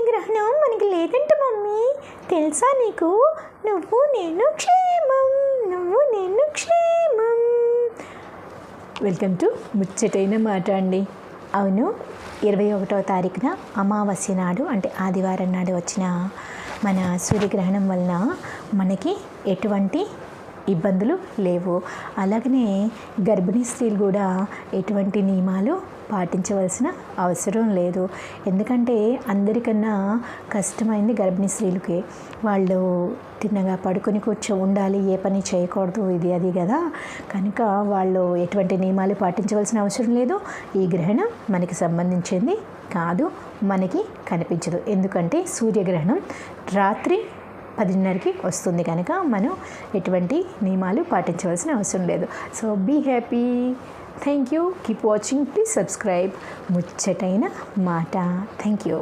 సూర్యగ్రహణం మనకి లేదంట మమ్మీ, తెలుసా నీకు? నువ్వు నేను క్షేమం, నువ్వు నేను క్షేమం. వెల్కమ్ టు ముచ్చటైన మాట అండి. అవును, 21వ తారీఖున అమావాస్య నాడు అంటే ఆదివారం నాడు వచ్చిన మన సూర్యగ్రహణం వలన మనకి ఎటువంటి ఇబ్బందులు లేవు. అలాగనే గర్భిణీ స్త్రీలు కూడా ఎటువంటి నియమాలు పాటించవలసిన అవసరం లేదు. ఎందుకంటే అందరికన్నా కష్టమైంది గర్భిణీ స్త్రీలకి. వాళ్ళు తిన్నగా పడుకొని ఉండాలి, ఏ పని చేయకూడదు, ఇది అది కదా. కనుక వాళ్ళు ఎటువంటి నియమాలు పాటించవలసిన అవసరం లేదు. ఈ గ్రహణం మనకి సంబంధించింది కాదు, మనకి కనిపించదు. ఎందుకంటే సూర్యగ్రహణం రాత్రి 10:30కి వస్తుంది కనుక మనం ఎటువంటి నియమాలు పాటించవలసిన అవసరం లేదు. So be happy. Thank you. Keep watching. Please subscribe ముచ్చటైన మాట. Thank you.